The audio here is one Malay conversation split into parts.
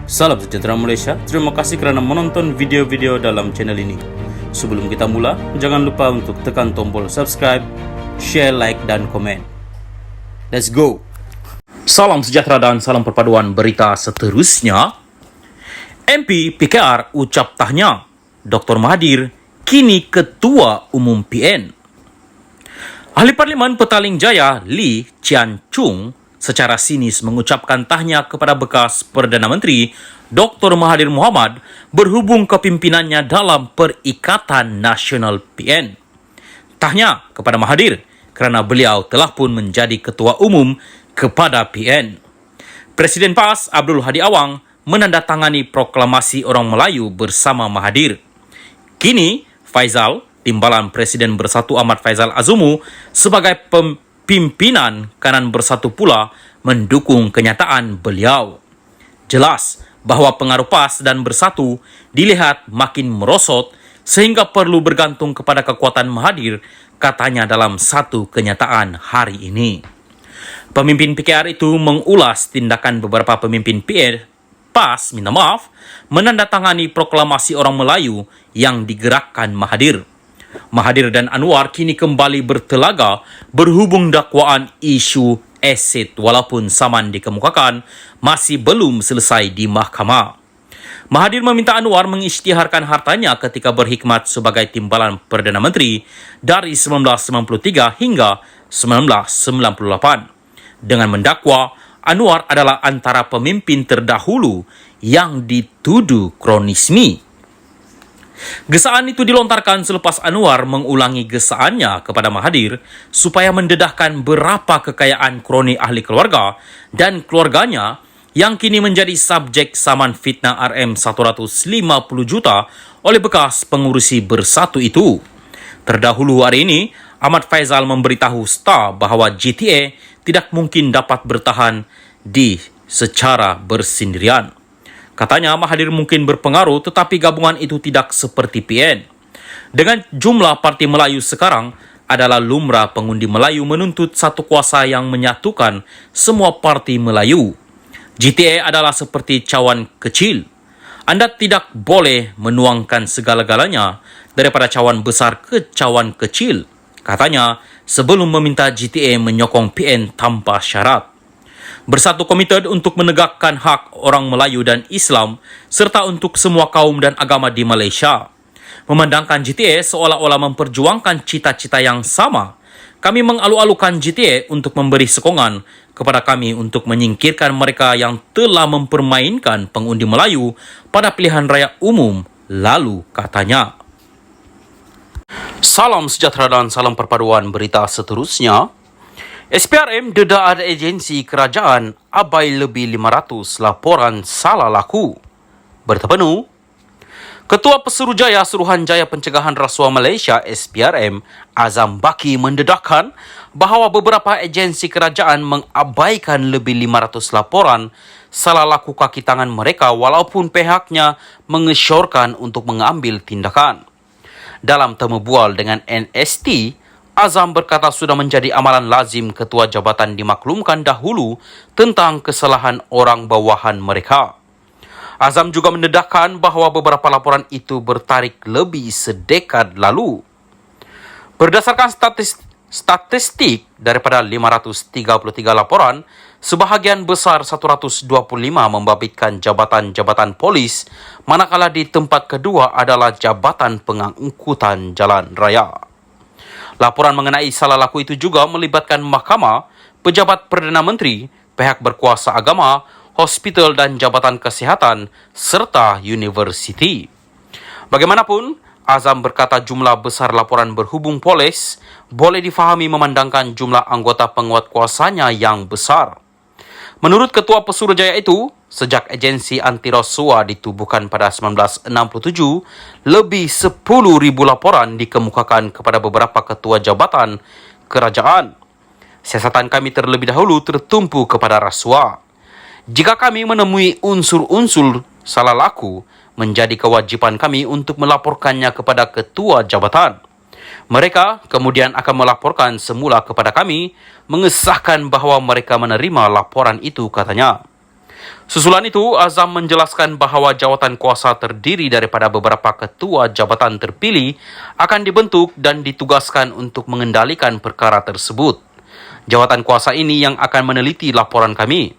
Salam sejahtera Malaysia, terima kasih kerana menonton video-video dalam channel ini. Sebelum kita mula, jangan lupa untuk tekan tombol subscribe, share, like dan komen. Let's go! Salam sejahtera dan salam perpaduan berita seterusnya. MP PKR ucap tahniah, Dr. Mahathir kini Ketua Umum PN. Ahli Parlimen Petaling Jaya Lee Chian Chung secara sinis mengucapkan tahniah kepada bekas Perdana Menteri Dr. Mahathir Mohamad berhubung kepimpinannya dalam Perikatan Nasional PN. Tahniah kepada Mahathir kerana beliau telah pun menjadi Ketua Umum kepada PN. Presiden PAS Abdul Hadi Awang menandatangani proklamasi Orang Melayu bersama Mahathir. Kini Faizal, Timbalan Presiden Bersatu Ahmad Faizal Azumu sebagai pimpinan Kanan Bersatu pula mendukung kenyataan beliau. Jelas bahawa pengaruh PAS dan Bersatu dilihat makin merosot sehingga perlu bergantung kepada kekuatan Mahathir, katanya dalam satu kenyataan hari ini. Pemimpin PKR itu mengulas tindakan beberapa pemimpin PAS menandatangani proklamasi Orang Melayu yang digerakkan Mahathir. Mahathir dan Anwar kini kembali bertelaga berhubung dakwaan isu aset walaupun saman dikemukakan masih belum selesai di mahkamah. Mahathir meminta Anwar mengisytiharkan hartanya ketika berkhidmat sebagai Timbalan Perdana Menteri dari 1993 hingga 1998 dengan mendakwa Anwar adalah antara pemimpin terdahulu yang dituduh kronisme. Gesaan itu dilontarkan selepas Anwar mengulangi gesaannya kepada Mahathir supaya mendedahkan berapa kekayaan kroni ahli keluarga dan keluarganya yang kini menjadi subjek saman fitnah RM150 juta oleh bekas pengurusi Bersatu itu. Terdahulu hari ini, Ahmad Faizal memberitahu Star bahawa GTA tidak mungkin dapat bertahan secara bersendirian. Katanya Mahathir mungkin berpengaruh tetapi gabungan itu tidak seperti PN. Dengan jumlah parti Melayu sekarang adalah lumrah pengundi Melayu menuntut satu kuasa yang menyatukan semua parti Melayu. GTA adalah seperti cawan kecil. Anda tidak boleh menuangkan segala-galanya daripada cawan besar ke cawan kecil, katanya sebelum meminta GTA menyokong PN tanpa syarat. Bersatu komited untuk menegakkan hak orang Melayu dan Islam serta untuk semua kaum dan agama di Malaysia. Memandangkan GTA seolah-olah memperjuangkan cita-cita yang sama, kami mengalu-alukan GTA untuk memberi sokongan kepada kami untuk menyingkirkan mereka yang telah mempermainkan pengundi Melayu pada pilihan raya umum lalu, katanya. Salam sejahtera dan salam perpaduan berita seterusnya. SPRM dedah ada agensi kerajaan abai lebih 500 laporan salah laku. Berita penuh. Ketua Pesuruhjaya Suruhanjaya Pencegahan Rasuah Malaysia SPRM Azam Baki mendedahkan bahawa beberapa agensi kerajaan mengabaikan lebih 500 laporan salah laku kaki tangan mereka walaupun pihaknya mengesyorkan untuk mengambil tindakan. Dalam temu bual dengan NST, Azam berkata sudah menjadi amalan lazim ketua jabatan dimaklumkan dahulu tentang kesalahan orang bawahan mereka. Azam juga mendedahkan bahawa beberapa laporan itu bertarik lebih sedekad lalu. Berdasarkan statistik daripada 533 laporan, sebahagian besar 125 membabitkan jabatan-jabatan polis, manakala di tempat kedua adalah jabatan pengangkutan jalan raya. Laporan mengenai salah laku itu juga melibatkan mahkamah, pejabat Perdana Menteri, pihak berkuasa agama, hospital dan jabatan kesihatan, serta universiti. Bagaimanapun, Azam berkata jumlah besar laporan berhubung polis boleh difahami memandangkan jumlah anggota penguat kuasanya yang besar. Menurut Ketua Pesuruhjaya itu, sejak agensi anti rasuah ditubuhkan pada 1967, lebih 10,000 laporan dikemukakan kepada beberapa ketua jabatan kerajaan. Siasatan kami terlebih dahulu tertumpu kepada rasuah. Jika kami menemui unsur-unsur salah laku, menjadi kewajipan kami untuk melaporkannya kepada ketua jabatan. Mereka kemudian akan melaporkan semula kepada kami, mengesahkan bahawa mereka menerima laporan itu, katanya. Susulan itu, Azam menjelaskan bahawa jawatan kuasa terdiri daripada beberapa ketua jabatan terpilih akan dibentuk dan ditugaskan untuk mengendalikan perkara tersebut. Jawatan kuasa ini yang akan meneliti laporan kami.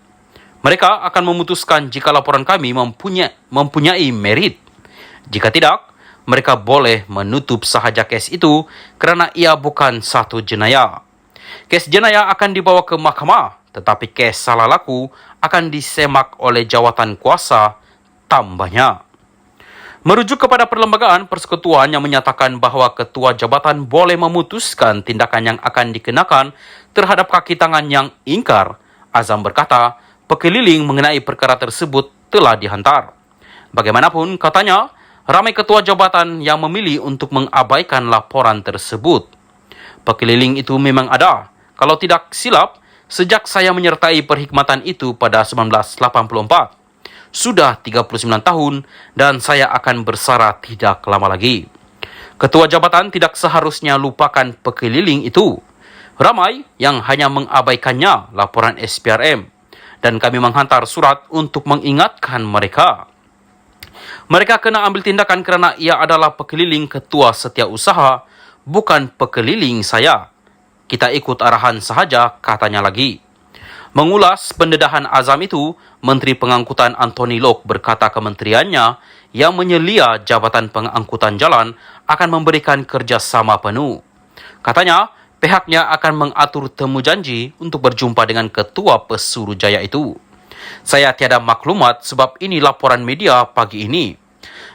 Mereka akan memutuskan jika laporan kami mempunyai merit. Jika tidak, mereka boleh menutup sahaja kes itu kerana ia bukan satu jenayah. Kes jenayah akan dibawa ke mahkamah, tetapi kes salah laku akan disemak oleh jawatan kuasa, tambahnya. Merujuk kepada perlembagaan persekutuan yang menyatakan bahawa ketua jabatan boleh memutuskan tindakan yang akan dikenakan terhadap kaki tangan yang ingkar, Azam berkata, pekeliling mengenai perkara tersebut telah dihantar. Bagaimanapun, katanya, ramai ketua jabatan yang memilih untuk mengabaikan laporan tersebut. Pekeliling itu memang ada. Kalau tidak silap, sejak saya menyertai perkhidmatan itu pada 1984. Sudah 39 tahun dan saya akan bersara tidak lama lagi. Ketua jabatan tidak seharusnya lupakan pekeliling itu. Ramai yang hanya mengabaikannya laporan SPRM dan kami menghantar surat untuk mengingatkan mereka. Mereka kena ambil tindakan kerana ia adalah pekeliling ketua setiausaha, bukan pekeliling saya. Kita ikut arahan sahaja, katanya lagi. Mengulas pendedahan Azam itu, Menteri Pengangkutan Anthony Loke berkata kementeriannya yang menyelia Jabatan Pengangkutan Jalan akan memberikan kerjasama penuh. Katanya, pihaknya akan mengatur temu janji untuk berjumpa dengan Ketua Pesuruhjaya itu. Saya tiada maklumat sebab ini laporan media pagi ini.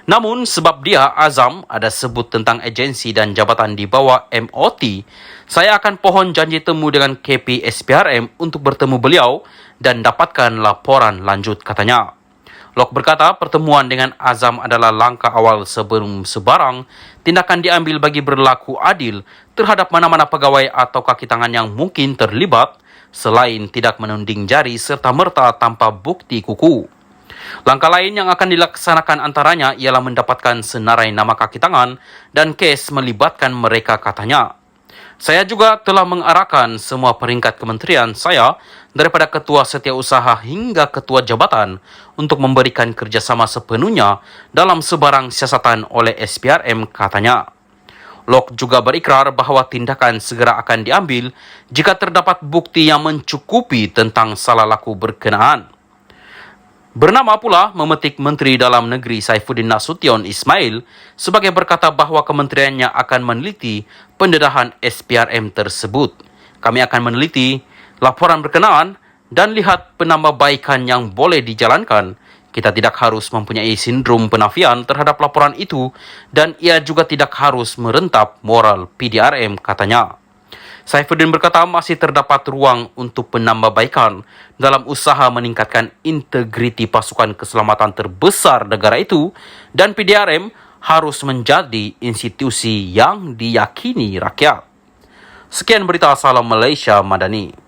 Namun sebab dia Azam ada sebut tentang agensi dan jabatan di bawah MOT, saya akan pohon janji temu dengan KP SPRM untuk bertemu beliau dan dapatkan laporan lanjut, katanya. Lok berkata pertemuan dengan Azam adalah langkah awal sebelum sebarang tindakan diambil bagi berlaku adil terhadap mana-mana pegawai atau kaki tangan yang mungkin terlibat selain tidak menunding jari serta-merta tanpa bukti kuku. Langkah lain yang akan dilaksanakan antaranya ialah mendapatkan senarai nama kaki tangan dan kes melibatkan mereka, katanya. Saya juga telah mengarahkan semua peringkat kementerian saya daripada ketua setiausaha hingga ketua jabatan untuk memberikan kerjasama sepenuhnya dalam sebarang siasatan oleh SPRM, katanya. Lok juga berikrar bahawa tindakan segera akan diambil jika terdapat bukti yang mencukupi tentang salah laku berkenaan. Bernama pula memetik Menteri Dalam Negeri Saifuddin Nasution Ismail sebagai berkata bahawa kementeriannya akan meneliti pendedahan SPRM tersebut. Kami akan meneliti laporan berkenaan dan lihat penambahbaikan yang boleh dijalankan. Kita tidak harus mempunyai sindrom penafian terhadap laporan itu dan ia juga tidak harus merentap moral PDRM, katanya. Saifuddin berkata masih terdapat ruang untuk penambahbaikan dalam usaha meningkatkan integriti pasukan keselamatan terbesar negara itu dan PDRM harus menjadi institusi yang diyakini rakyat. Sekian berita Salam Malaysia Madani.